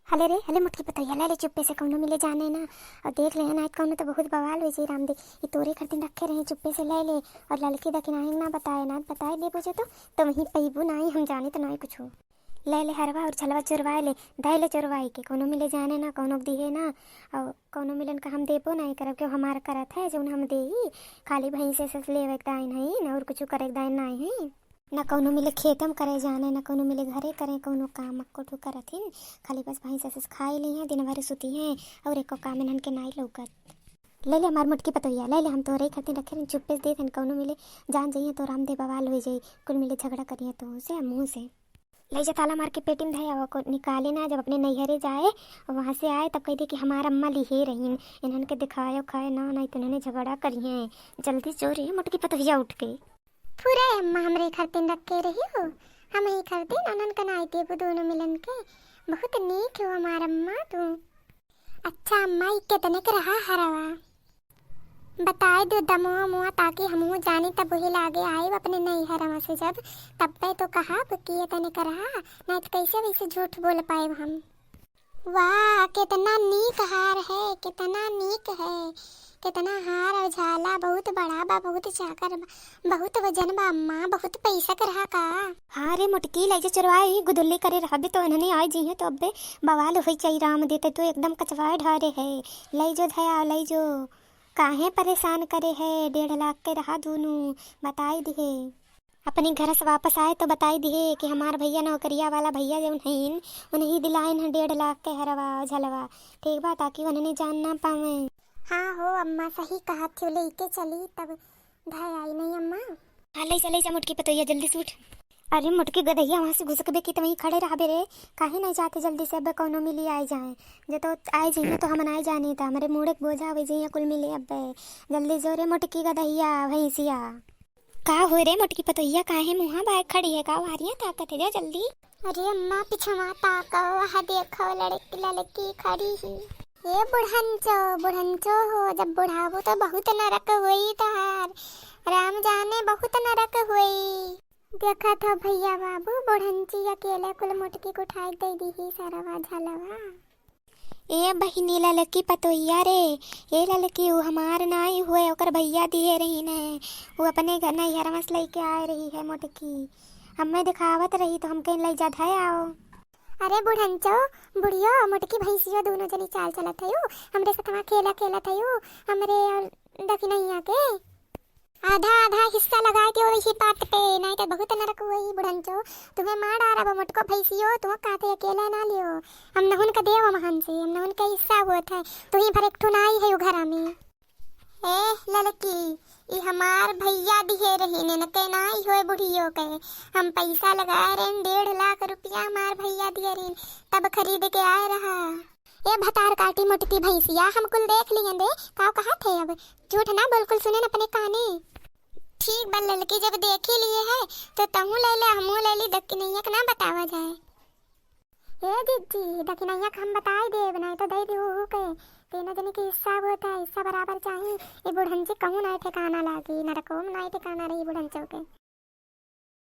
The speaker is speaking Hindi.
हले रे हले मुटकी पतैया ले ले चुप्पे से कौनो मिले जाने ना। और देख ले नाइट कौनो तो बहुत बवाल हुई जी राम दे ये तोरे खरतीन रखे रहे चुप्पे से ले ले। और लड़की दखिनाही ना बताए ना बताए दे पूछे तो वहीं पैबू नहीं हम जाने तो नहीं कुछ ले ले हरवा और छलवा चुरवाए ले दाई ले चुरवाई के कोनो मिले जाने ना कोनो दिहे ना। और कोनो मिलन का हम देबो नहीं करब क्यों हमारा करत है जो हम दे ही खाली भई से लेवे दाई नहीं ना और कुछ करे दाई नहीं है ना कोनो मिले खेतम करे जाने ना कोनो मिले घरे करे कोनो काम मक्को करत हिन खाली बस भई से खाई ली हैं दिन भर सुती हैं और एको काम इन्हन के नाई लौकत। ले ले हमार मुटकी पतोइया ले ले हम तोरे खातिर रखे रहे चुप्पे से देत हन कोनो मिले जान जाइए तो राम दे बवाल हो जाई कुल मिले झगड़ा करिए तो से मुंह से ले जा ताला मार के पेटी में धया को निकाले ना जब अपने नैहरे जाए और वहाँ से आए तब कह दे कि हमारा अम्मा लिहे रही इन्हन के दिखाए खाए ना नहीं तो इन्होंने झगड़ा करिए जल्दी चोरी मुटकी पतोइया उठ के पूरे अम्मा हमरे खातिर रखे रही हो हम ही खातिर अनन कनाई देबो दोनों मिलन के बहुत नीक हो हमार अम्मा तू। अच्छा अम्मा कितने के रहा हरवा बताए दो दमुआ मुआ ताकि हम जाने तब वही लागे आए अपने नहीं हरवा से जब तब पे तो कहा कि ये तने का रहा नहीं तो कैसे वैसे झूठ बोल पाए हम। वाह कितना नीक हार है कितना नीक है कितना हार और झाला बहुत बड़ा बा बहुत चाकर बा बहुत वजन बा अम्मा बहुत पैसा कर रहा का। हाँ रे मुटकी ले जा चुरवाई गुदुल्ली करे रहा भी तो इन्होंने आई जी है तो अबे बवाल हुई चाहिए राम देते तो एकदम कचवाए ढारे है ले जो धया ले जो काहे परेशान करे है 1.5 लाख के रहा दोनों बताई दिहे अपने घर से वापस आए तो बताई दिहे कि हमार भैया नौकरिया वाला भैया जो नहीं उन्हें दिलाइन है 1.5 लाख के हरवा झलवा ठीक बा ताकि उन्हें जान ना पावे। हाँ हो अम्मा सही कहा थी लेके चली तब धाय आई नहीं अम्मा। हाँ ले चले जा मुटकी पतोइया जल्दी से उठ। अरे मुटकी गदहिया वहाँ से घुसक बे की तो वहीं खड़े रहा बेरे काहे नहीं जाते जल्दी से अब कोनो मिली आए जाए जो तो आए जाइए तो हम नहीं जाने था हमारे मुड़े बोझा हो जाइए कुल मिले अब जल्दी जोरे मुटकी गदहिया भैंसिया का हो रे मुटकी पतोइया काहे मुँह बाहर खड़ी है का वारियाँ ताकत है जा जल्दी। अरे अम्मा पिछवा ताको वहाँ देखो लड़की खड़ी ही ये बुढ़ंचो हो जब बुढ़ाबो तो बहुत नरक हुई तहार राम जाने बहुत नरक हुई देखा था भैया बाबू बुढ़ंची अकेले कुल मुटकी को उठाई दे दी सरवा झलवा। ए बहिनी ललकी पतोइया रे ये ललकी वो हमार नाई हुए ओकर भैया दिए रही ने वो अपने घर नैहर में लेके आए रही है मुटकी हमें दिखावत रही तो हम कहीं ले जा आओ। अरे बुढ़ंचो बुढ़ियो मुटकी भैंसियो दोनों जनी चाल चलत है हमरे साथ वहाँ खेला खेलत है हमरे और दखिनैया के आधा आधा हिस्सा लगाए थे वही बात पे नहीं तो बहुत नरक हुई बुढ़ंचो तुम्हें मार डारा वो मुटको भैंसियो तुम काते अकेला ना लियो हम नहुन का देव महान से हम नहुन का हिस्सा हुआ था तो ही भर एक ठुनाई है घर में। ए लड़की ये हमार भैया दिहे रही ने नते नाई होए बुढ़ियो के हम पैसा लगाए रहे 1.5 लाख रुपया हमार भैया दिए रही तब खरीद के आए रहा। ये भतार काटी मुटकी भैंसिया हम कुल देख लिए दे काव कहा थे अब झूठ ना बोल कुल सुने न अपने काने ठीक बल लड़की जब देख ही लिए है तो तहू ले ले हमू ले ली दखिनैया का ना बतावा जाए। ए दीदी दखिनैया का हम बताई दे बनाए तो दे दी हो के तीनों जने की हिस्सा होता है हिस्सा बराबर चाहिए ये बुढ़ंची कहूँ नहीं ठिकाना लागी नरकों में नहीं ठिकाना रही बुढ़ंचों के।